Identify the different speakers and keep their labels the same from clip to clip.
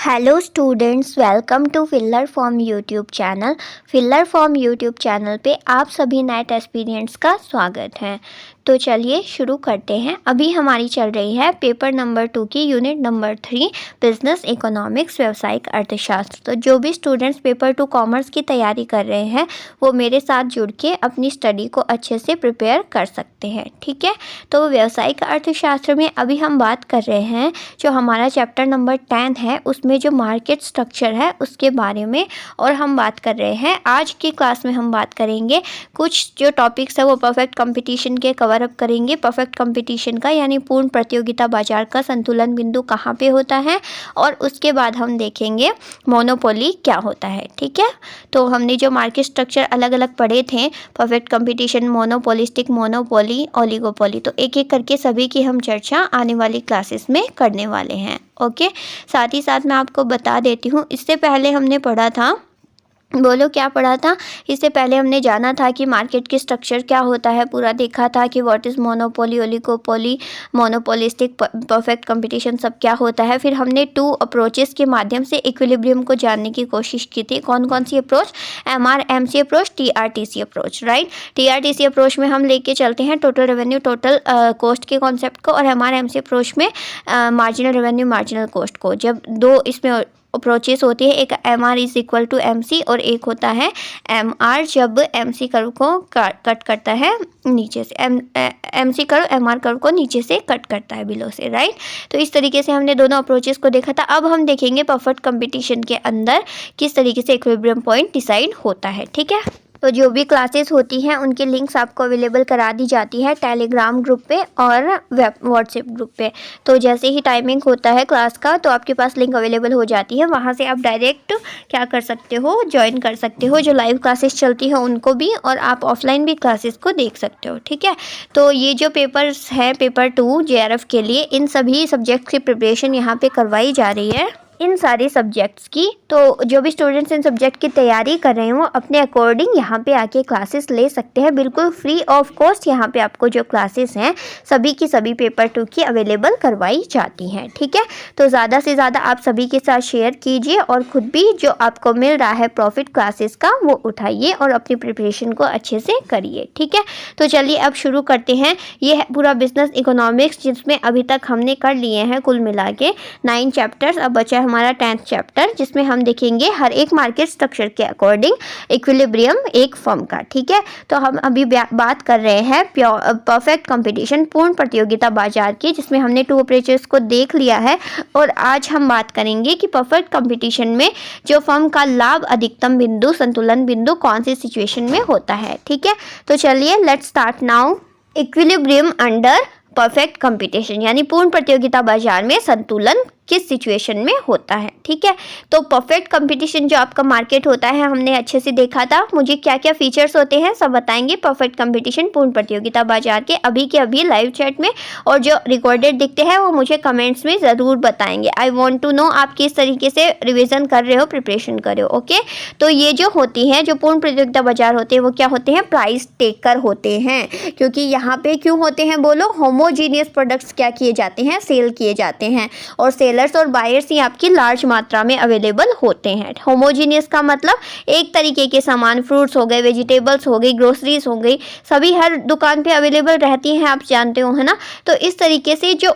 Speaker 1: Hello students, welcome to filler form YouTube channel. Filler form YouTube channel पे आप सभी net aspirants का स्वागत है। तो चलिए शुरू करते हैं। अभी हमारी चल रही है पेपर नंबर 2 की यूनिट नंबर 3 बिजनेस इकोनॉमिक्स व्यावसायिक अर्थशास्त्र। तो जो भी स्टूडेंट्स पेपर 2 कॉमर्स की तैयारी कर रहे हैं वो मेरे साथ जुड़ के अपनी स्टडी को अच्छे से प्रिपेयर कर सकते हैं, ठीक है। तो व्यावसायिक अर्थशास्त्र में अभी हम बात कर रहे हैं जो हमारा चैप्टर नंबर 10 है, उसमें जो मार्केट स्ट्रक्चर है उसके बारे में। और हम बात कर रहे हैं आज की क्लास में हम बात करेंगे कुछ जो टॉपिक्स है वो परफेक्ट कंपटीशन के कवर अप करेंगे। परफेक्ट कंपटीशन का यानी पूर्ण प्रतियोगिता बाजार का संतुलन बिंदु कहाँ पे होता है, और उसके बाद हम देखेंगे मोनोपोली क्या होता है, ठीक है। तो हमने जो मार्केट स्ट्रक्चर अलग अलग पढ़े थे, perfect competition, monopolistic, monopoly, oligopoly, तो एक एक करके सभी की हम चर्चा आने वाली क्लासेस में करने वाले हैं, ओके। साथ ही साथ मैं आपको बता देती हूँ, इससे पहले हमने पढ़ा था, बोलो क्या पढ़ा था। इससे पहले हमने जाना था कि मार्केट की स्ट्रक्चर क्या होता है, पूरा देखा था कि what is monopoly, oligopoly, monopolistic, perfect competition, सब क्या होता है। फिर हमने 2 अप्रोचेस के माध्यम से इक्विलिब्रियम को जानने की कोशिश की थी। कौन कौन सी approach? MRMC approach, TRTC approach, right. TRTC approach में हम लेके चलते हैं टोटल रेवेन्यू, टोटल कॉस्ट के कॉन्सेप्ट को, और MRMC अप्रोच में मार्जिनल रेवेन्यू, मार्जिनल कॉस्ट को। जब 2 इसमें अप्रोचेस होती है, एक MR is equal to MC और एक होता है MR जब MC कर्व को कट करता है नीचे से, MC कर्व MR कर्व को नीचे से कट करता है बिलो से, राइट। तो इस तरीके से हमने दोनों अप्रोचेस को देखा था। अब हम देखेंगे परफेक्ट कंपटीशन के अंदर किस तरीके से इक्विलिब्रियम पॉइंट डिसाइड होता है, ठीक है। तो जो भी क्लासेस होती हैं उनकी लिंक्स आपको अवेलेबल करा दी जाती है टेलीग्राम ग्रुप पे और व्हाट्सएप ग्रुप पे। तो जैसे ही टाइमिंग होता है क्लास का तो आपके पास लिंक अवेलेबल हो जाती है, वहाँ से आप डायरेक्ट क्या कर सकते हो, ज्वाइन कर सकते हो। जो लाइव क्लासेस चलती हैं उनको भी, और आप ऑफलाइन भी क्लासेस को देख सकते हो, ठीक है। तो ये जो पेपर्स हैं पेपर 2 JRF के लिए, इन सभी सब्जेक्ट की प्रिपरेशन यहाँ पे करवाई जा रही है, इन सारे सब्जेक्ट्स की। तो जो भी स्टूडेंट्स इन सब्जेक्ट की तैयारी कर रहे हैं वो अपने अकॉर्डिंग यहाँ पे आके क्लासेस ले सकते हैं, बिल्कुल फ्री ऑफ कॉस्ट। यहाँ पे आपको जो क्लासेस हैं सभी की सभी पेपर 2 की अवेलेबल करवाई जाती हैं, ठीक है। तो ज़्यादा से ज़्यादा आप सभी के साथ शेयर कीजिए और ख़ुद भी जो आपको मिल रहा है प्रॉफिट क्लासेस का वो उठाइए और अपनी प्रिपरेशन को अच्छे से करिए, ठीक है। तो चलिए अब शुरू करते हैं। ये है पूरा बिजनेस इकोनॉमिक्स, जिसमें अभी तक हमने कर लिए हैं कुल मिला के 9 चैप्टर्स। अब बचा है हमारा 10th चैप्टर, जिसमें हम देखेंगे हर एक मार्केट स्ट्रक्चर के अकॉर्डिंग इक्विलिब्रियम एक फर्म का, ठीक है। तो हम अभी बात कर रहे हैं परफेक्ट कंपटीशन, पूर्ण प्रतियोगिता बाजार की, जिसमें हमने 2 अप्रोचेस को देख लिया है। और आज हम बात करेंगे कि परफेक्ट कंपटीशन में जो फर्म का लाभ अधिकतम बिंदु, संतुलन बिंदु कौन सी सिचुएशन में होता है, ठीक है। तो चलिए let's start now. Equilibrium under perfect competition यानी पूर्ण प्रतियोगिता बाजार में संतुलन किस सिचुएशन में होता है, ठीक है। तो परफेक्ट कंपटीशन जो आपका मार्केट होता है हमने अच्छे से देखा था, मुझे क्या क्या फीचर्स होते हैं सब बताएंगे परफेक्ट कंपटीशन पूर्ण प्रतियोगिता बाजार के अभी के अभी लाइव चैट में, और जो रिकॉर्डेड दिखते हैं वो मुझे कमेंट्स में ज़रूर बताएंगे। आई वॉन्ट टू नो आप किस तरीके से रिविजन कर रहे हो, प्रिपरेशन कर रहे हो, ओके। तो ये जो होती हैं जो पूर्ण प्रतियोगिता बाजार होते हैं वो क्या होते हैं, प्राइस टेकर होते हैं। क्योंकि यहाँ पे क्यों होते हैं बोलो, होमोजीनियस प्रोडक्ट्स क्या किए जाते हैं, सेल किए जाते हैं, और सेलर्स और बायर्स ही आपकी लार्ज मात्रा में अवेलेबल होते हैं। होमोजीनियस का मतलब एक तरीके के सामान, फ्रूट्स हो गए, वेजिटेबल्स हो गई, ग्रोसरीज हो गई, सभी हर दुकान पे अवेलेबल रहती हैं, आप जानते हो, है ना। तो इस तरीके से जो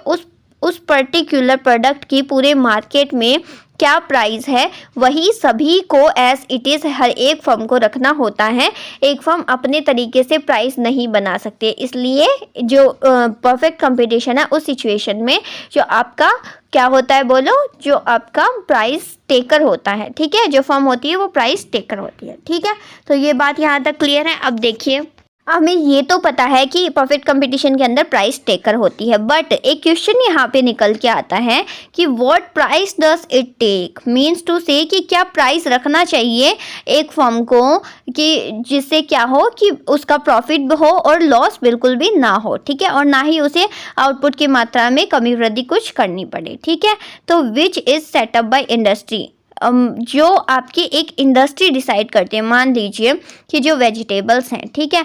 Speaker 1: उस पर्टिकुलर प्रोडक्ट की पूरे मार्केट में क्या प्राइस है वही सभी को एज इट इज़ हर एक फर्म को रखना होता है। एक फर्म अपने तरीके से प्राइस नहीं बना सकते, इसलिए जो परफेक्ट कंपटीशन है उस सिचुएशन में जो आपका क्या होता है बोलो, जो आपका प्राइस टेकर होता है, ठीक है। जो फर्म होती है वो प्राइस टेकर होती है, ठीक है। तो ये बात यहाँ तक क्लियर है। अब देखिए, हमें ये तो पता है कि परफेक्ट कंपटीशन के अंदर प्राइस टेकर होती है, बट एक क्वेश्चन यहाँ पे निकल के आता है कि what price does it take, means to say कि क्या प्राइस रखना चाहिए एक फर्म को कि जिससे क्या हो कि उसका प्रॉफिट हो और लॉस बिल्कुल भी ना हो, ठीक है, और ना ही उसे आउटपुट की मात्रा में कमी वृद्धि कुछ करनी पड़े, ठीक है। तो which is setup by industry, जो आपकी एक इंडस्ट्री डिसाइड करती है। मान लीजिए कि जो वेजिटेबल्स हैं, ठीक है,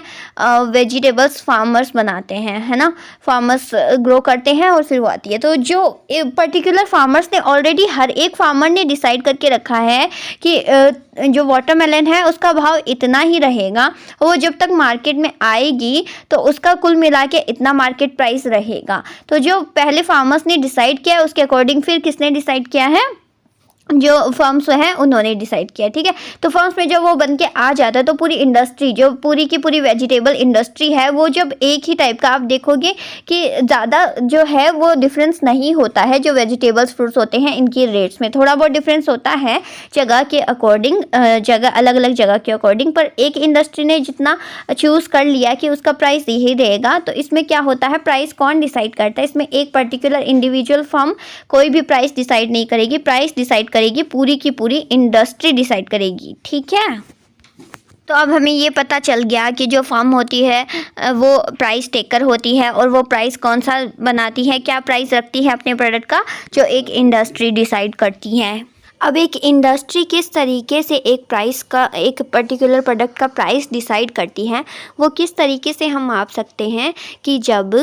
Speaker 1: वेजिटेबल्स फार्मर्स बनाते हैं, है ना, फार्मर्स ग्रो करते हैं और फिर वो आती है। तो जो पर्टिकुलर फार्मर्स ने ऑलरेडी, हर एक फार्मर ने डिसाइड करके रखा है कि जो वाटरमेलन है उसका भाव इतना ही रहेगा, वो जब तक मार्केट में आएगी तो उसका कुल मिला के इतना मार्केट प्राइस रहेगा। तो जो पहले फार्मर्स ने डिसाइड किया है उसके अकॉर्डिंग फिर किसने डिसाइड किया है, जो फर्म्स हैं उन्होंने डिसाइड किया, ठीक है। तो फर्म्स में जब वो बन के आ जाता है तो पूरी इंडस्ट्री, जो पूरी की पूरी वेजिटेबल इंडस्ट्री है, वो जब एक ही टाइप का, आप देखोगे कि ज़्यादा जो है वो डिफरेंस नहीं होता है। जो वेजिटेबल्स फ्रूट्स होते हैं इनकी रेट्स में थोड़ा बहुत डिफरेंस होता है जगह के अकॉर्डिंग, जगह अलग अलग जगह के अकॉर्डिंग, पर एक इंडस्ट्री ने जितना चूज़ कर लिया कि उसका प्राइस यही रहेगा। तो इसमें क्या होता है, प्राइस कौन डिसाइड करता है, इसमें एक पर्टिकुलर इंडिविजुअल फर्म कोई भी प्राइस डिसाइड नहीं करेगी, प्राइस डिसाइड करेगी पूरी की पूरी इंडस्ट्री डिसाइड करेगी, ठीक है। तो अब हमें ये पता चल गया कि जो फर्म होती है वो प्राइस टेकर होती है, और वो प्राइस कौन सा बनाती है, क्या प्राइस रखती है अपने प्रोडक्ट का, जो एक इंडस्ट्री डिसाइड करती है। अब एक इंडस्ट्री किस तरीके से एक प्राइस का, एक पर्टिकुलर प्रोडक्ट का प्राइस डिसाइड करती है, वो किस तरीके से हम माप सकते हैं कि जब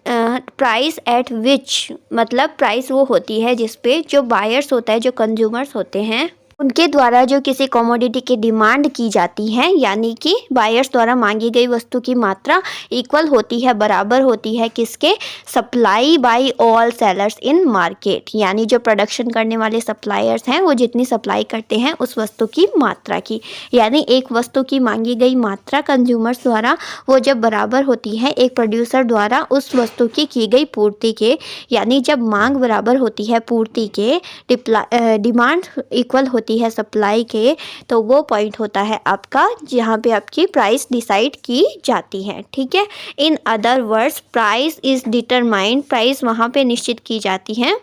Speaker 1: प्राइस एट विच, मतलब प्राइस वो होती है जिस पे जो बायर्स होता है, जो कंज्यूमर्स होते हैं, उनके द्वारा जो किसी कमोडिटी की डिमांड की जाती है, यानी कि बायर्स द्वारा मांगी गई वस्तु की मात्रा इक्वल होती है, बराबर होती है किसके, सप्लाई बाय ऑल सेलर्स इन मार्केट, यानी जो प्रोडक्शन करने वाले सप्लायर्स हैं वो जितनी सप्लाई करते हैं उस वस्तु की मात्रा की, यानी एक वस्तु की मांगी गई मात्रा कंज्यूमर्स द्वारा वो जब बराबर होती है एक प्रोड्यूसर द्वारा उस वस्तु की गई पूर्ति के, यानी जब मांग बराबर होती है पूर्ति के, डिमांड इक्वल होती है सप्लाई के, तो वो पॉइंट होता है आपका जहाँ पे आपकी प्राइस डिसाइड की जाती है, ठीक है। In other words price is determined, price वहाँ पे निश्चित की जाती है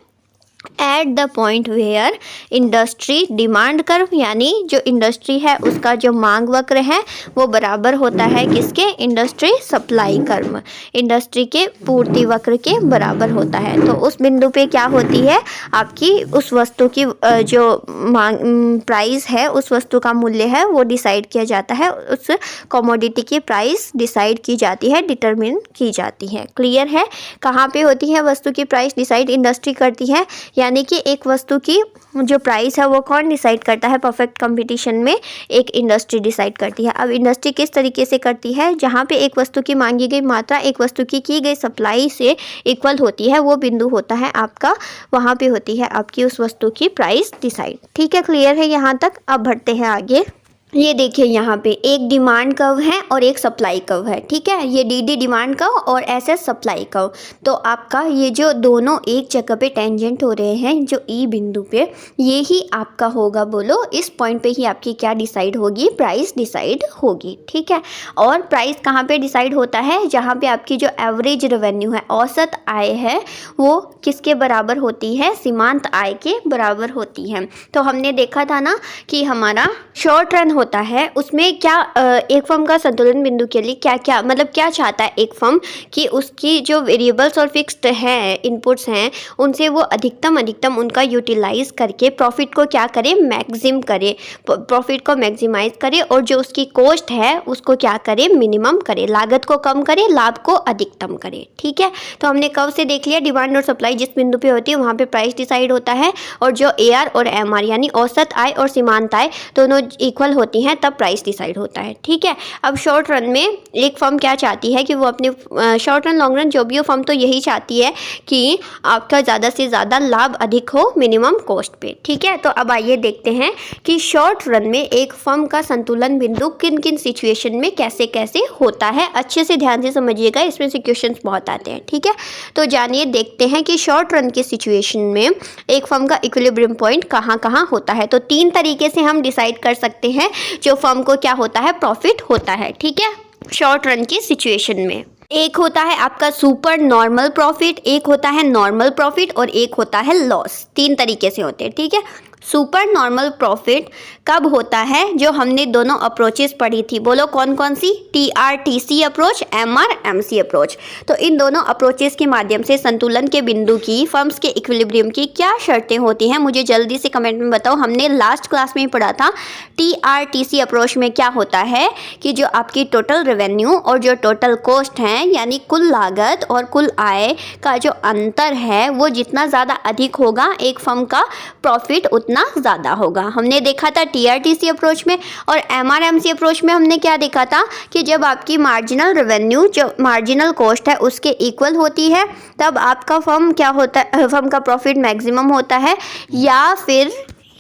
Speaker 1: at the point where industry demand curve, यानी जो इंडस्ट्री है उसका जो मांग वक्र है वो बराबर होता है किसके, इंडस्ट्री सप्लाई कर्व, इंडस्ट्री के पूर्ति वक्र के बराबर होता है। तो उस बिंदु पे क्या होती है आपकी, उस वस्तु की जो मांग प्राइस है, उस वस्तु का मूल्य है वो डिसाइड किया जाता है, उस कमोडिटी की प्राइस डिसाइड की जाती है, डिटरमिन की जाती है। क्लियर है, कहाँ पे होती है वस्तु की प्राइस डिसाइड, इंडस्ट्री करती है, यानी कि एक वस्तु की जो प्राइस है वो कौन डिसाइड करता है, परफेक्ट कंपटीशन में एक इंडस्ट्री डिसाइड करती है। अब इंडस्ट्री किस तरीके से करती है, जहाँ पे एक वस्तु की मांगी गई मात्रा एक वस्तु की गई सप्लाई से इक्वल होती है, वो बिंदु होता है आपका, वहाँ पे होती है आपकी उस वस्तु की प्राइस डिसाइड, ठीक है। क्लियर है यहाँ तक, अब बढ़ते हैं आगे। ये देखिए यहाँ पे एक डिमांड कर्व है और एक सप्लाई कर्व है, ठीक है, ये डी डिमांड कर्व और एसएस सप्लाई कर्व। तो आपका ये जो दोनों एक जगह पे टेंजेंट हो रहे हैं, जो ई बिंदु पे, ये ही आपका होगा, बोलो इस पॉइंट पे ही आपकी क्या डिसाइड होगी, प्राइस डिसाइड होगी, ठीक है। और प्राइस कहाँ पे डिसाइड होता है, जहाँ पे आपकी जो एवरेज रेवेन्यू है, औसत आय है, वो किसके बराबर होती है, सीमांत आय के बराबर होती है। तो हमने देखा था ना कि हमारा शॉर्ट रन होता है, उसमें क्या एक फर्म का संतुलन बिंदु के लिए क्या क्या, मतलब क्या चाहता है एक फर्म कि उसकी जो वेरिएबल्स और फिक्स्ड हैं, इनपुट्स हैं, उनसे वो अधिकतम उनका यूटिलाइज करके प्रॉफिट को क्या करे, मैक्सिम करे, प्रॉफिट को मैक्सिमाइज करे, और जो उसकी कॉस्ट है उसको क्या करे, मिनिमम करे, लागत को कम करे, लाभ को अधिकतम करे, ठीक है। तो हमने कब से देख लिया, डिमांड और सप्लाई जिस बिंदु पे होती है वहाँ पे प्राइस डिसाइड होता है, और जो AR और MR यानी औसत आय और सीमांत आय दोनों इक्वल होती हैं तब प्राइस डिसाइड होता है, ठीक है। अब शॉर्ट रन में एक फर्म क्या चाहती है कि वो अपने शॉर्ट रन लॉन्ग रन जो भी हो, फर्म तो यही चाहती है कि आपका ज़्यादा से ज़्यादा लाभ अधिक हो मिनिमम कॉस्ट पे, ठीक है। तो अब आइए देखते हैं कि शॉर्ट रन में एक फर्म का संतुलन बिंदु किन किन सिचुएशन में कैसे कैसे होता है, अच्छे से ध्यान से समझिएगा, इसमें से क्वेश्चंस बहुत आते हैं, ठीक है। तो जानिए, देखते हैं कि शॉर्ट रन के सिचुएशन में एक फर्म का इक्विलिब्रियम पॉइंट कहाँ कहाँ होता है। तो 3 तरीके से हम डिसाइड कर सकते हैं जो फर्म को क्या होता है, प्रॉफिट होता है, ठीक है, शॉर्ट रन की सिचुएशन में। एक होता है आपका सुपर नॉर्मल प्रॉफिट, एक होता है नॉर्मल प्रॉफिट और एक होता है लॉस। 3 तरीके से होते हैं, ठीक है।
Speaker 2: सुपर नॉर्मल प्रॉफिट कब होता है? जो हमने दोनों अप्रोचेस पढ़ी थी, बोलो कौन कौन सी? TRTC approach, MRMC approach. तो इन दोनों अप्रोचेस के माध्यम से संतुलन के बिंदु की, फर्म्स के इक्विलिब्रियम की क्या शर्तें होती हैं, मुझे जल्दी से कमेंट में बताओ। हमने लास्ट क्लास में ही पढ़ा था। TRTC अप्रोच में क्या होता है कि जो आपकी टोटल रेवेन्यू और जो टोटल कॉस्ट है, यानी कुल लागत और कुल आय का जो अंतर है, वो जितना ज़्यादा अधिक होगा एक फर्म का प्रॉफिट उतना ज़्यादा होगा। हमने देखा था TRTC अप्रोच में। और MRMC अप्रोच में हमने क्या देखा था कि जब आपकी मार्जिनल रेवेन्यू जो मार्जिनल कॉस्ट है उसके इक्वल होती है, तब आपका फर्म क्या होता है, फर्म का प्रॉफिट मैक्सिमम होता है। या फिर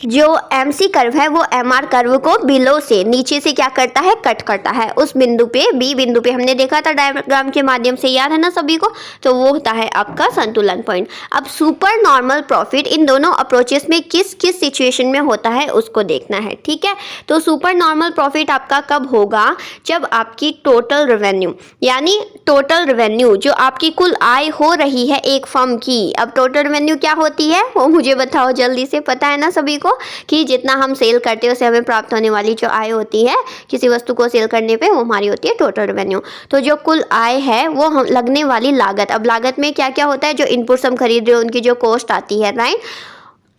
Speaker 2: जो MC कर्व है वो MR कर्व को बिलो से, नीचे से क्या करता है, कट करता है। उस बिंदु पे, B बिंदु पे हमने देखा था डायग्राम के माध्यम से, याद है ना सभी को? तो वो होता है आपका संतुलन पॉइंट। अब सुपर नॉर्मल प्रॉफिट इन दोनों अप्रोचेस में किस किस सिचुएशन में होता है उसको देखना है, ठीक है। तो सुपर नॉर्मल प्रॉफिट आपका कब होगा? जब आपकी टोटल रेवेन्यू, यानी टोटल रेवेन्यू जो आपकी कुल आय हो रही है एक फर्म की। अब टोटल रेवेन्यू क्या होती है वो मुझे बताओ जल्दी से, पता है ना सभी को कि जितना हम सेल करते हैं उससे हमें प्राप्त होने वाली जो आय होती है किसी वस्तु को सेल करने पे, वो हमारी होती है टोटल रेवेन्यू। तो जो कुल आय है वो हम लगने वाली लागत, अब लागत में क्या क्या होता है, जो इनपुट्स हम खरीद रहे हो उनकी जो कॉस्ट आती है, राइट।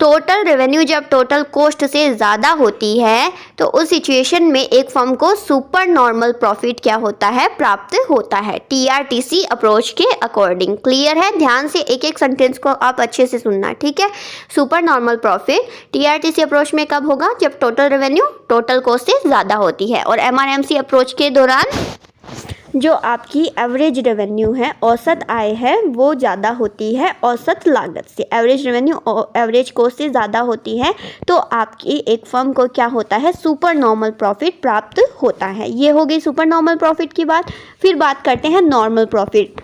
Speaker 2: टोटल रेवेन्यू जब टोटल कॉस्ट से ज़्यादा होती है तो उस सिचुएशन में एक फर्म को सुपर नॉर्मल प्रॉफिट क्या होता है, प्राप्त होता है, TRTC अप्रोच के अकॉर्डिंग। क्लियर है? ध्यान से एक एक सेंटेंस को आप अच्छे से सुनना, ठीक है। Super normal profit TRTC approach में कब होगा? जब टोटल रेवेन्यू टोटल कॉस्ट से ज़्यादा होती है। और MRMC अप्रोच के दौरान जो आपकी एवरेज रेवेन्यू है, औसत आय है, वो ज़्यादा होती है औसत लागत से। एवरेज रेवेन्यू एवरेज कॉस्ट से ज़्यादा होती है तो आपकी एक फर्म को क्या होता है, सुपर नॉर्मल प्रॉफिट प्राप्त होता है। ये हो गई सुपर नॉर्मल प्रॉफिट की बात। फिर बात करते हैं नॉर्मल प्रॉफिट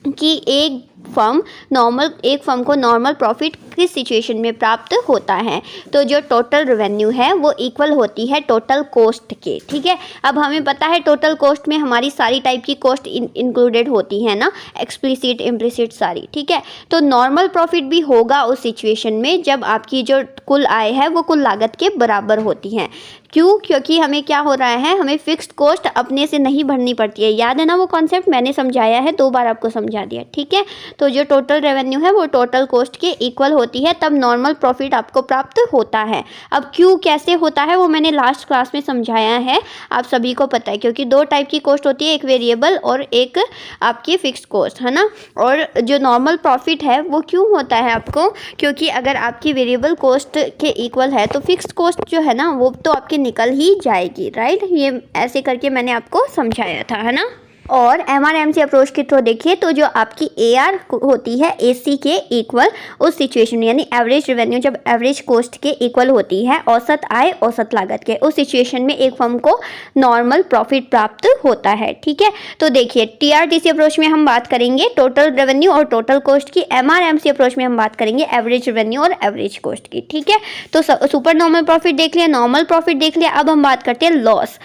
Speaker 2: कि एक फर्म को नॉर्मल प्रॉफिट किस सिचुएशन में प्राप्त होता है। तो जो टोटल रेवेन्यू है वो इक्वल होती है टोटल कॉस्ट के, ठीक है। अब हमें पता है टोटल कॉस्ट में हमारी सारी टाइप की कॉस्ट इंक्लूडेड होती है ना, एक्सप्लिसिट इम्प्लिसिट सारी, ठीक है। तो नॉर्मल प्रॉफिट भी होगा उस सिचुएशन में जब आपकी जो कुल आय है वो कुल लागत के बराबर होती है। क्यों? क्योंकि हमें क्या हो रहा है, हमें फिक्स्ड कॉस्ट अपने से नहीं भरनी पड़ती है। याद है ना वो कॉन्सेप्ट मैंने समझाया है, 2 बार आपको समझा दिया, ठीक है। तो जो टोटल रेवेन्यू है वो टोटल कॉस्ट के इक्वल होती है, तब नॉर्मल प्रॉफिट आपको प्राप्त होता है। अब क्यों, कैसे होता है वो मैंने लास्ट क्लास में समझाया है, आप सभी को पता है। क्योंकि 2 टाइप की कॉस्ट होती है, एक वेरिएबल और एक आपकी फिक्स्ड कॉस्ट, है ना। और जो नॉर्मल प्रॉफिट है वो क्यों होता है आपको, क्योंकि अगर आपकी वेरिएबल कॉस्ट के इक्वल है तो फिक्स्ड कॉस्ट जो है ना वो तो आपकी निकल ही जाएगी, राइट। ये ऐसे करके मैंने आपको समझाया था, है ना। और MRMC अप्रोच के थ्रू देखिए तो जो आपकी AR होती है AC के इक्वल उस सिचुएशन में, यानी एवरेज रेवेन्यू जब एवरेज कॉस्ट के इक्वल होती है औसत आय औसत लागत के, उस सिचुएशन में एक फर्म को नॉर्मल प्रॉफिट प्राप्त होता है, ठीक है। तो देखिए TRTC अप्रोच में हम बात करेंगे टोटल रेवेन्यू और टोटल कॉस्ट की, MRMC अप्रोच में हम बात करेंगे एवरेज रेवेन्यू और एवरेज कॉस्ट की, ठीक है। तो सुपर नॉर्मल प्रॉफिट देख लिया, नॉर्मल प्रॉफिट देख लिया। अब हम बात करते हैं लॉस।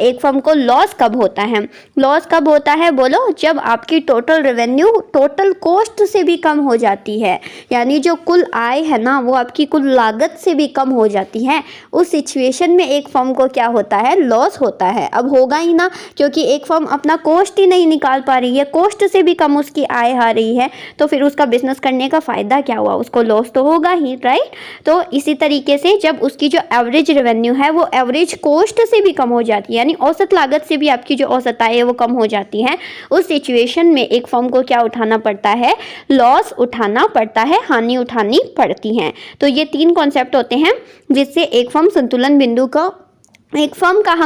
Speaker 2: एक फर्म को लॉस कब होता है? लॉस कब होता है बोलो? जब आपकी टोटल रेवेन्यू टोटल कॉस्ट से भी कम हो जाती है, यानी जो कुल आय है ना वो आपकी कुल लागत से भी कम हो जाती है। उस सिचुएशन में एक फर्म को क्या होता है, लॉस होता है। अब होगा ही ना, क्योंकि एक फर्म अपना कॉस्ट ही नहीं निकाल पा रही है, कॉस्ट से भी कम उसकी आय आ रही है, तो फिर उसका बिजनेस करने का फ़ायदा क्या हुआ, उसको लॉस तो होगा ही, राइट। तो इसी तरीके से जब उसकी जो एवरेज रेवेन्यू है वो एवरेज कॉस्ट से भी कम हो जाती है, यानी औसत लागत से भी आपकी जो औसत आय है वो कम हो जाती है, उस सिचुएशन में एक फर्म को क्या उठाना पड़ता है, लॉस उठाना पड़ता है, हानि उठानी पड़ती है। तो ये 3 कॉन्सेप्ट होते हैं जिससे एक फर्म हम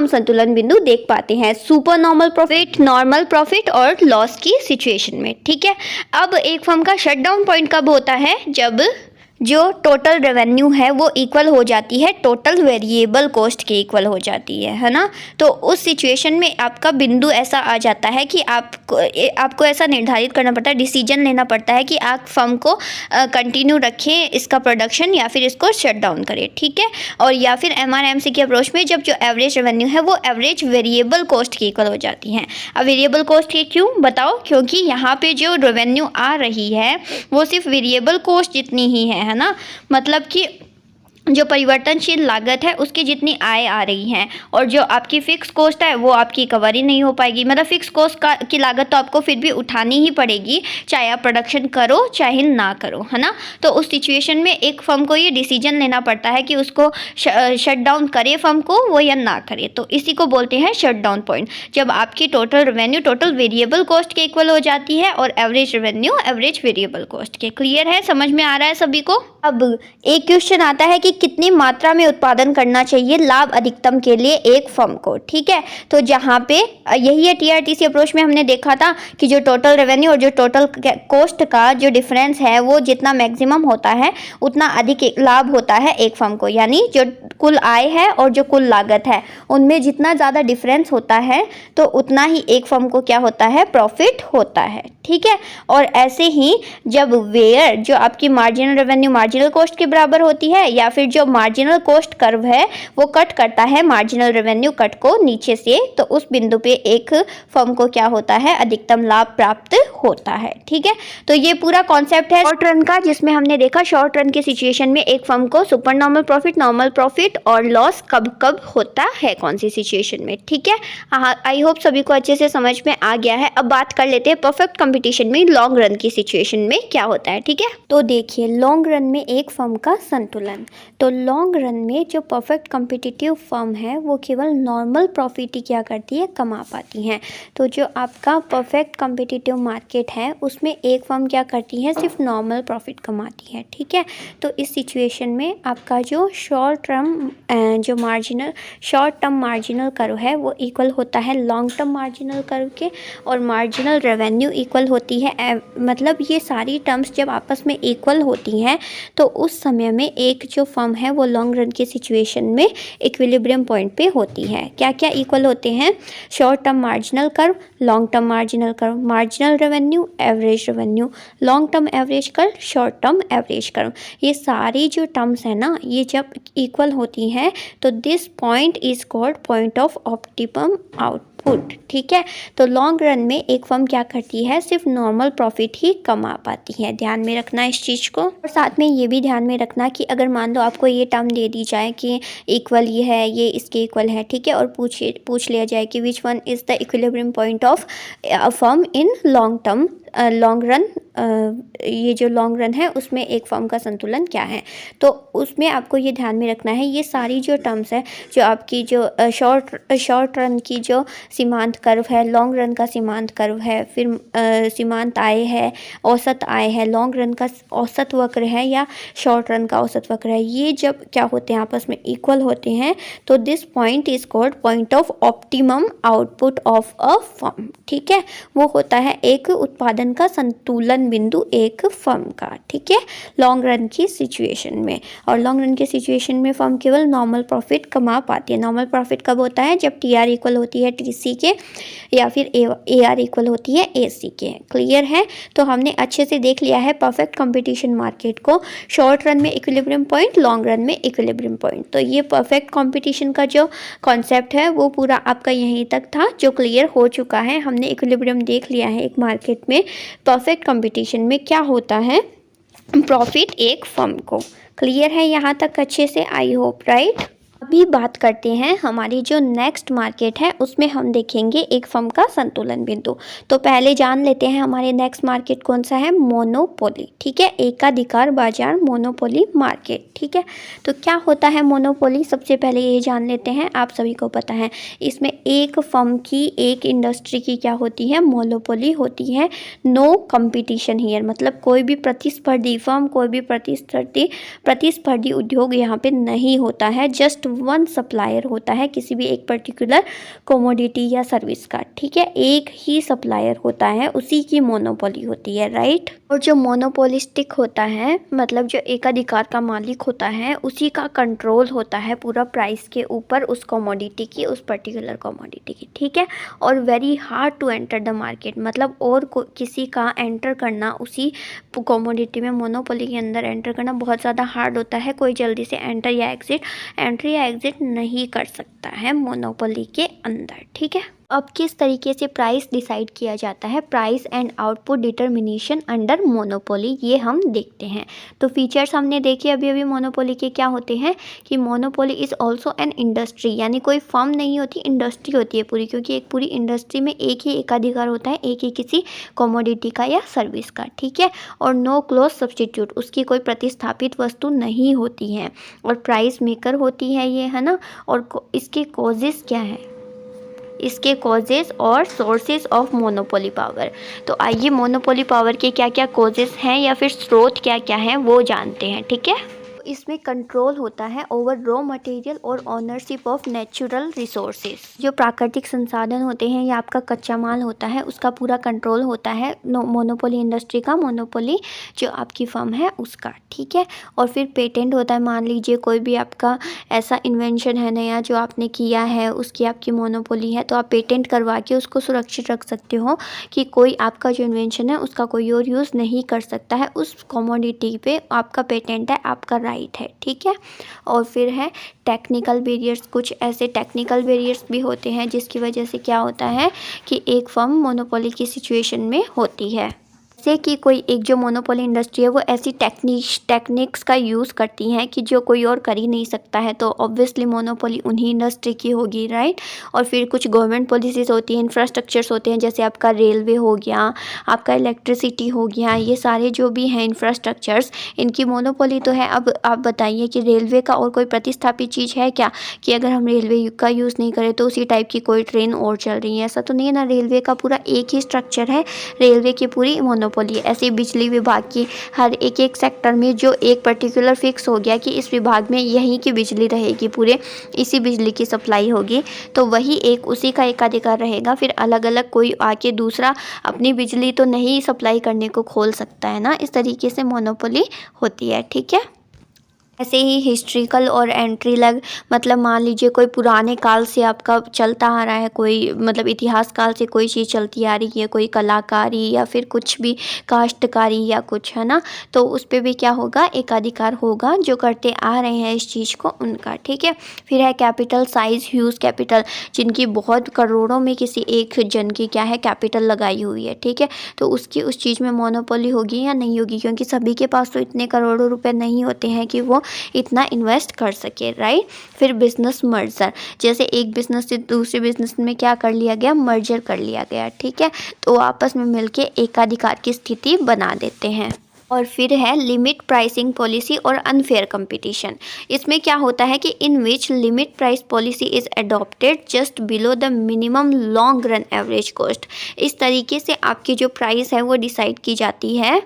Speaker 2: संतुलन बिंदु देख पाते हैं, super normal profit, normal profit और लॉस की सिचुएशन में, ठीक है। अब एक फर्म का शटडाउन पॉइंट कब होता है? जब जो टोटल रेवेन्यू है वो इक्वल हो जाती है टोटल वेरिएबल कॉस्ट के इक्वल हो जाती है ना। तो उस सिचुएशन में आपका बिंदु ऐसा आ जाता है कि आपको ऐसा निर्धारित करना पड़ता है, डिसीजन लेना पड़ता है कि आप फर्म को कंटिन्यू रखें इसका प्रोडक्शन या फिर इसको शट डाउन करें, ठीक है। और या फिर MRMC के अप्रोच में जब जो एवरेज रेवेन्यू है वो एवरेज वेरिएबल कॉस्ट के इक्वल हो जाती है। अब वेरिएबल कॉस्ट के क्यों बताओ? क्योंकि यहाँ पे जो रेवेन्यू आ रही है वो सिर्फ वेरिएबल कॉस्ट जितनी ही है ना। मतलब कि जो परिवर्तनशील लागत है उसकी जितनी आय आ रही है, और जो आपकी फिक्स कॉस्ट है वो आपकी कवर ही नहीं हो पाएगी। मतलब फिक्स कॉस्ट की लागत तो आपको फिर भी उठानी ही पड़ेगी, चाहे आप प्रोडक्शन करो चाहे ना करो, है ना। तो उस सिचुएशन में एक फर्म को ये डिसीजन लेना पड़ता है कि उसको शट डाउन करे फर्म को वो या ना करे। तो इसी को बोलते हैं शट डाउन पॉइंट, जब आपकी total revenue total variable cost के इक्वल हो जाती है और average revenue average variable cost के। क्लियर है, समझ में आ रहा है सभी को। अब एक क्वेश्चन आता है कि कितनी मात्रा में उत्पादन करना चाहिए लाभ अधिकतम के लिए एक फर्म को, ठीक है। तो जहाँ पे यही है टीआरटीसी अप्रोच में हमने देखा था कि जो टोटल रेवेन्यू और जो टोटल कॉस्ट का जो डिफरेंस है वो जितना मैक्सिमम होता है उतना अधिक लाभ होता है एक फर्म को, यानी जो कुल आय है और जो कुल लागत है उनमें जितना ज़्यादा डिफरेंस होता है तो उतना ही एक फर्म को क्या होता है, प्रॉफिट होता है, ठीक है। और ऐसे ही जब वेयर जो आपकी मार्जिनल रेवेन्यू मार्जिनल कॉस्ट के बराबर होती है, या फिर जो मार्जिनल कॉस्ट कर्व है वो कट करता है मार्जिनल रेवेन्यू कट को नीचे से, तो उस बिंदु पे एक फर्म को क्या होता है, अधिकतम लाभ प्राप्त होता है, ठीक है। तो ये पूरा कॉन्सेप्ट है शॉर्ट रन का, जिसमें हमने देखा शॉर्ट रन के सिचुएशन में एक फर्म को super normal profit, normal profit और लॉस कब कब होता है, कौन सी सिचुएशन में, ठीक है। आई होप सभी को अच्छे से समझ में आ गया है। अब बात कर लेते हैं परफेक्ट कंपटीशन में लॉन्ग रन की सिचुएशन में क्या होता है, ठीक है। तो देखिए लॉन्ग रन में एक फर्म का संतुलन, तो लॉन्ग रन में जो परफेक्ट कॉम्पिटिटिव फर्म है वो केवल नॉर्मल प्रॉफिट ही क्या करती है, कमा पाती हैं। तो जो आपका परफेक्ट कॉम्पिटिटिव मार्केट है उसमें एक फर्म क्या करती है, सिर्फ नॉर्मल प्रॉफिट कमाती है, ठीक है। तो इस सिचुएशन में आपका जो शॉर्ट टर्म मार्जिनल कर्व है वो इक्वल होता है लॉन्ग टर्म मार्जिनल कर्व के, और मार्जिनल रेवेन्यू इक्वल होती है, मतलब ये सारी टर्म्स जब आपस में इक्वल होती हैं तो उस समय में एक जो फर्म है वो लॉन्ग रन की सिचुएशन में इक्विलिब्रियम पॉइंट पे होती है। क्या क्या इक्वल होते हैं, short term marginal curve, long term marginal curve, marginal revenue, average revenue, long term average curve, short term average curve, ये सारी जो टर्म्स है ना ये जब इक्वल होती हैं तो this point is called point of optimum output, ठीक है। तो लॉन्ग रन में एक फर्म क्या करती है, सिर्फ नॉर्मल प्रॉफिट ही कमा पाती है, ध्यान में रखना इस चीज़ को। और साथ में ये भी ध्यान में रखना कि अगर मान लो आपको ये टर्म दे दी जाए कि इक्वल ये है, ये इसके इक्वल है, ठीक है, और पूछ लिया जाए कि which one is the equilibrium point of a firm in long run, ये जो लॉन्ग रन है उसमें एक फर्म का संतुलन क्या है, तो उसमें आपको ये ध्यान में रखना है ये सारी जो टर्म्स है, जो आपकी जो शॉर्ट रन की जो सीमांत कर्व है, लॉन्ग रन का सीमांत कर्व है, फिर सीमांत आय है, औसत आय है, लॉन्ग रन का औसत वक्र है या शॉर्ट रन का औसत वक्र है, ये जब क्या होते हैं आपस में इक्वल होते हैं तो this point is called point of optimum output of a firm, ठीक है। वो होता है एक उत्पादन का संतुलन बिंदु एक फर्म का, ठीक है, लॉन्ग रन की सिचुएशन में। और लॉन्ग रन की सिचुएशन में फर्म केवल नॉर्मल प्रॉफिट कमा पाती है। नॉर्मल प्रॉफिट कब होता है, जब टीआर इक्वल होती है टीसी के या फिर एआर इक्वल होती है एसी के। क्लियर है, तो हमने अच्छे से देख लिया है परफेक्ट कंपटीशन मार्केट को, शॉर्ट रन में इक्विलिब्रियम पॉइंट, लॉन्ग रन में इक्विलिब्रियम पॉइंट। तो ये परफेक्ट कंपटीशन का जो कॉन्सेप्ट है वो पूरा आपका यहीं तक था जो क्लियर हो चुका है। हमने इक्विलिब्रियम देख लिया है एक मार्केट में, परफेक्ट कंपटीशन में क्या होता है प्रॉफिट एक फर्म को। क्लियर है यहाँ तक अच्छे से, आई होप, राइट। अभी बात करते हैं हमारी जो नेक्स्ट मार्केट है उसमें हम देखेंगे एक फर्म का संतुलन बिंदु। तो पहले जान लेते हैं हमारे नेक्स्ट मार्केट कौन सा है, मोनोपोली, ठीक है, एकाधिकार बाजार, मोनोपोली मार्केट, ठीक है। तो क्या होता है मोनोपोली, सबसे पहले ये जान लेते हैं, आप सभी को पता है इसमें एक फर्म की, एक इंडस्ट्री की क्या होती है, मोनोपोली होती है। नो कंपटीशन हियर, मतलब कोई भी प्रतिस्पर्धी फर्म, कोई भी प्रतिस्पर्धी उद्योग यहाँ पे नहीं होता है, जस्ट वन सप्लायर होता है किसी भी एक पर्टिकुलर कमोडिटी या सर्विस का, ठीक है, एक ही सप्लायर होता है, उसी की मोनोपोली होती है, राइट। और जो मोनोपोलिस्टिक होता है मतलब जो एकाधिकार का मालिक होता है उसी का कंट्रोल होता है पूरा प्राइस के ऊपर उस कमोडिटी की, उस पर्टिकुलर कमोडिटी की, ठीक है। और very hard to enter the market, मतलब और किसी का एंटर करना उसी कमोडिटी में, मोनोपोली के अंदर एंटर करना बहुत ज़्यादा हार्ड होता है। कोई जल्दी से एंटर या एग्जिट नहीं कर सकता है मोनोपोली के अंदर, ठीक है।
Speaker 1: अब किस तरीके से प्राइस डिसाइड किया जाता है, price and output determination under monopoly, ये हम देखते हैं। तो फीचर्स हमने देखे अभी मोनोपोली के क्या होते हैं कि monopoly is also an industry, यानी कोई फर्म नहीं होती, इंडस्ट्री होती है पूरी, क्योंकि एक पूरी इंडस्ट्री में एक ही एकाधिकार होता है, एक ही किसी कमोडिटी का या सर्विस का, ठीक है। और नो क्लोज सब्सटीट्यूट, उसकी कोई प्रतिस्थापित वस्तु नहीं होती है, और प्राइस मेकर होती है ये, है ना। और इसके कॉजेज़ क्या है, इसके कॉजेज़ और सोर्सेज ऑफ मोनोपोली पावर। तो आइए मोनोपोली पावर के क्या क्या कॉजेज़ हैं या फिर स्रोत क्या क्या हैं वो जानते हैं, ठीक है। इसमें कंट्रोल होता है ओवर रॉ मटेरियल और ओनरशिप ऑफ नेचुरल रिसोर्सेज, जो प्राकृतिक संसाधन होते हैं या आपका कच्चा माल होता है उसका पूरा कंट्रोल होता है मोनोपोली इंडस्ट्री का, मोनोपोली जो आपकी फर्म है उसका, ठीक है। और फिर पेटेंट होता है, मान लीजिए कोई भी आपका ऐसा इन्वेंशन है नया जो आपने किया है, उसकी आपकी मोनोपोली है, तो आप पेटेंट करवा के उसको सुरक्षित रख सकते हो कि कोई आपका जो इन्वेंशन है उसका कोई और यूज़ नहीं कर सकता है, उस कमोडिटी पे आपका पेटेंट है, आपका राइट है, ठीक है। और फिर है टेक्निकल बैरियर्स, कुछ ऐसे टेक्निकल बैरियर्स भी होते हैं जिसकी वजह से क्या होता है कि एक फर्म मोनोपोली की सिचुएशन में होती है। जैसे कि कोई एक जो मोनोपोली इंडस्ट्री है वो ऐसी टेक्निक्स का यूज़ करती हैं कि जो कोई और कर ही नहीं सकता है, तो ऑब्वियसली मोनोपोली उन्हीं इंडस्ट्री की होगी, राइट। और फिर कुछ गवर्नमेंट पॉलिसीज़ होती हैं, इंफ्रास्ट्रक्चर्स होते हैं, जैसे आपका रेलवे हो गया, आपका इलेक्ट्रिसिटी हो गया, ये सारे जो भी हैं इंफ्रास्ट्रक्चर्स, इनकी मोनोपोली तो है। अब आप बताइए कि रेलवे का और कोई प्रतिस्थापित चीज़ है क्या, कि अगर हम रेलवे का यूज़ नहीं करें तो उसी टाइप की कोई ट्रेन और चल रही है, ऐसा तो नहीं है ना। रेलवे का पूरा एक ही स्ट्रक्चर है, रेलवे की पूरी मोनोपोली। ऐसे बिजली विभाग की हर एक सेक्टर में जो एक पर्टिकुलर फिक्स हो गया कि इस विभाग में यहीं की बिजली रहेगी, पूरे इसी बिजली की सप्लाई होगी, तो वही एक उसी का एकाधिकार रहेगा। फिर अलग अलग कोई आके दूसरा अपनी बिजली तो नहीं सप्लाई करने को खोल सकता है ना। इस तरीके से मोनोपोली होती है, ठीक है। ऐसे ही हिस्ट्रिकल और एंट्री लग, मतलब मान लीजिए कोई पुराने काल से आपका चलता आ रहा है, कोई मतलब इतिहास काल से कोई चीज़ चलती आ रही है, कोई कलाकारी या फिर कुछ भी काश्तकारी या कुछ, है ना, तो उस पर भी क्या होगा, एकाधिकार होगा, जो करते आ रहे हैं इस चीज़ को उनका, ठीक है। फिर है कैपिटल साइज, ह्यूज कैपिटल, जिनकी बहुत करोड़ों में किसी एक जन की क्या है कैपिटल लगाई हुई है, ठीक है, तो उसकी उस चीज़ में मोनोपोली होगी या नहीं होगी, क्योंकि सभी के पास तो इतने करोड़ों रुपए नहीं होते हैं कि वो इतना इन्वेस्ट कर सके, राइट। फिर बिजनेस मर्जर, जैसे एक बिजनेस से दूसरे बिजनेस में क्या कर लिया गया, मर्जर कर लिया गया, ठीक है, तो आपस में मिलके एकाधिकार की स्थिति बना देते हैं। और फिर है लिमिट प्राइसिंग पॉलिसी और अनफेयर कंपटीशन। इसमें क्या होता है कि in which limit price policy is adopted just below the minimum long run average cost. इस तरीके से आपकी जो प्राइस है वो डिसाइड की जाती है,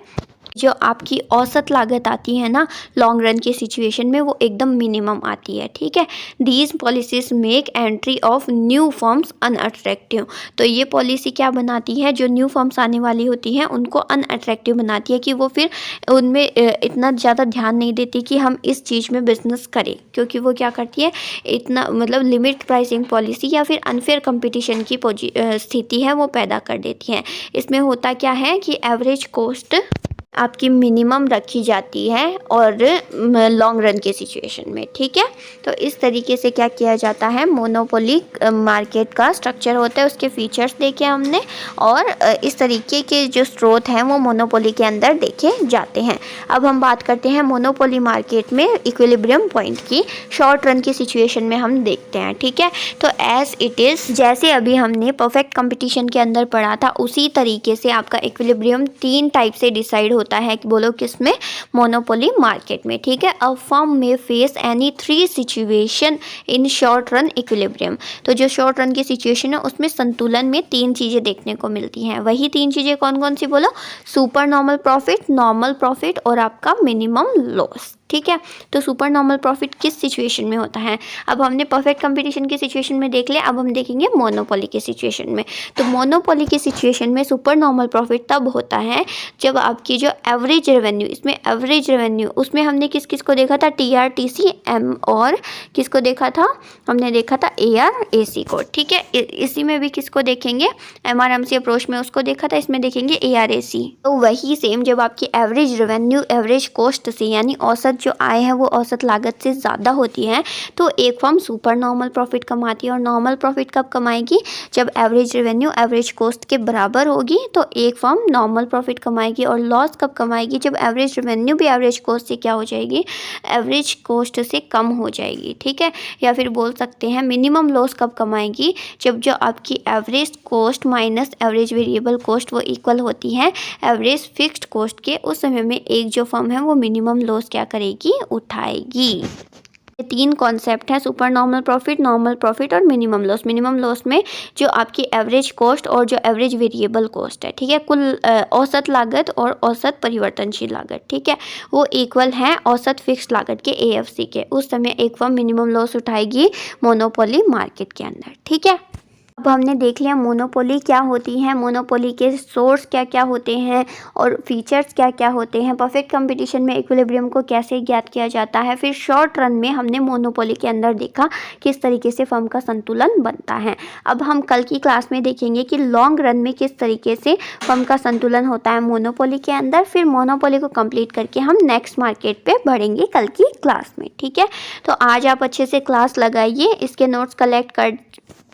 Speaker 1: जो आपकी औसत लागत आती है ना लॉन्ग रन की सिचुएशन में, वो एकदम मिनिमम आती है, ठीक है। These policies make entry of new firms unattractive. तो ये पॉलिसी क्या बनाती है, जो न्यू फर्म्स आने वाली होती हैं उनको अनअट्रैक्टिव बनाती है, कि वो फिर उनमें इतना ज़्यादा ध्यान नहीं देती कि हम इस चीज़ में बिजनेस करें, क्योंकि वो क्या करती है, इतना मतलब लिमिट प्राइसिंग पॉलिसी या फिर अनफेयर कंपटीशन की स्थिति है वो पैदा कर देती हैं। इसमें होता क्या है कि एवरेज कॉस्ट आपकी मिनिमम रखी जाती है और लॉन्ग रन के सिचुएशन में, ठीक है। तो इस तरीके से क्या किया जाता है, मोनोपोली मार्केट का स्ट्रक्चर होता है, उसके फीचर्स देखे हमने, और इस तरीके के जो स्रोत हैं वो मोनोपोली के अंदर देखे जाते हैं। अब हम बात करते हैं मोनोपोली मार्केट में इक्विलिब्रियम पॉइंट की, शॉर्ट रन की सिचुएशन में हम देखते हैं, ठीक है। तो एज इट इज़, जैसे अभी हमने परफेक्ट कंपटीशन के अंदर पढ़ा था, उसी तरीके से आपका इक्विलिब्रियम 3 टाइप से डिसाइड होता है, कि बोलो किसमें, मोनोपोली मार्केट में, ठीक है। अ फर्म में face any 3 situation in short run equilibrium. तो जो शॉर्ट रन की सिचुएशन है उसमें संतुलन में 3 चीज़ें देखने को मिलती हैं। वही 3 चीज़ें कौन कौन सी, बोलो, super normal profit, normal profit और आपका मिनिमम लॉस, ठीक है। तो सुपर नॉर्मल प्रॉफिट किस सिचुएशन में होता है, अब हमने परफेक्ट कंपटीशन की सिचुएशन में देख लिया, अब हम देखेंगे मोनोपोली की सिचुएशन में। तो मोनोपोली की सिचुएशन में सुपर नॉर्मल प्रॉफिट तब होता है जब आपकी जो एवरेज रेवेन्यू, इसमें एवरेज रेवेन्यू, उसमें हमने किस किस को देखा था, TRTC और किसको देखा था, हमने देखा था ARAC को, ठीक है। इसी में भी किसको देखेंगे, MRMC अप्रोच में उसको देखा था, इसमें देखेंगे ARAC। तो वही सेम, जब आपकी एवरेज रेवेन्यू एवरेज कॉस्ट से यानी औसत
Speaker 2: जो आय है वो औसत लागत से ज़्यादा होती है तो एक फर्म सुपर नॉर्मल प्रॉफिट कमाती है। और नॉर्मल प्रॉफिट कब कमाएगी? जब एवरेज रेवेन्यू एवरेज कॉस्ट के बराबर होगी तो एक फर्म नॉर्मल प्रॉफिट कमाएगी। और लॉस कब कमाएगी? जब एवरेज रेवेन्यू भी एवरेज कॉस्ट से क्या हो जाएगी? एवरेज कॉस्ट से कम हो जाएगी। ठीक है, या फिर बोल सकते हैं मिनिमम लॉस कब कमाएगी? जब जो आपकी average cost minus average variable cost वो इक्वल होती है एवरेज फिक्स्ड कॉस्ट के, उस समय में एक जो फर्म है वो मिनिमम लॉस क्या करेगी? उठाएगी। ये 3 कॉन्सेप्ट हैं, सुपर नॉर्मल प्रॉफिट और मिनिमम लॉस। मिनिमम लॉस में जो आपकी एवरेज कॉस्ट और जो एवरेज वेरिएबल कॉस्ट है, ठीक है, कुल औसत लागत और औसत परिवर्तनशील लागत, ठीक है, वो इक्वल हैं औसत फिक्स्ड लागत के AFC के। उस समय एक फर्म मिनिमम लॉस उठाएगी मोनोपोली मार्केट के अंदर। ठीक है, अब हमने देख लिया मोनोपोली क्या होती है, मोनोपोली के सोर्स क्या क्या होते हैं और फीचर्स क्या क्या होते हैं, परफेक्ट कंपटीशन में इक्विलिब्रियम को कैसे ज्ञात किया जाता है। फिर शॉर्ट रन में हमने मोनोपोली के अंदर देखा किस तरीके से फर्म का संतुलन बनता है। अब हम कल की क्लास में देखेंगे कि लॉन्ग रन में किस तरीके से फर्म का संतुलन होता है मोनोपोली के अंदर। फिर मोनोपोली को कंप्लीट करके हम नेक्स्ट मार्केट पे बढ़ेंगे कल की क्लास में। ठीक है, तो आज आप अच्छे से क्लास लगाइए, इसके नोट्स कलेक्ट कर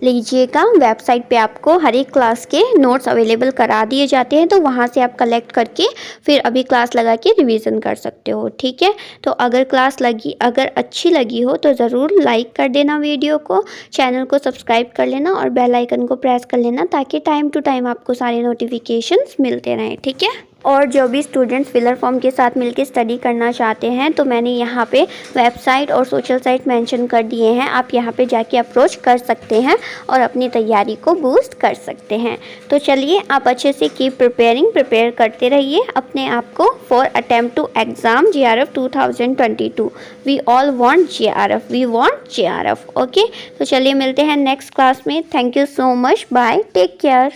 Speaker 2: लीजिएगा। वेबसाइट पे आपको हर एक क्लास के नोट्स अवेलेबल करा दिए जाते हैं, तो वहाँ से आप कलेक्ट करके फिर अभी क्लास लगा के रिवीजन कर सकते हो। ठीक है, तो अगर अच्छी लगी हो तो ज़रूर लाइक कर देना वीडियो को, चैनल को सब्सक्राइब कर लेना और बेल आइकन को प्रेस कर लेना ताकि टाइम टू टाइम आपको सारे नोटिफिकेशंस मिलते रहें। ठीक है, और जो भी स्टूडेंट्स फिलर फॉर्म के साथ मिलकर स्टडी करना चाहते हैं तो मैंने यहाँ पे वेबसाइट और सोशल साइट मेंशन कर दिए हैं, आप यहाँ पे जाके अप्रोच कर सकते हैं और अपनी तैयारी को बूस्ट कर सकते हैं। तो चलिए आप अच्छे से प्रिपेयर करते रहिए अपने आप को for attempt to exam JRF 2022। We all want JRF। Okay, तो चलिए मिलते हैं नेक्स्ट क्लास में। Thank you so much, bye, take care.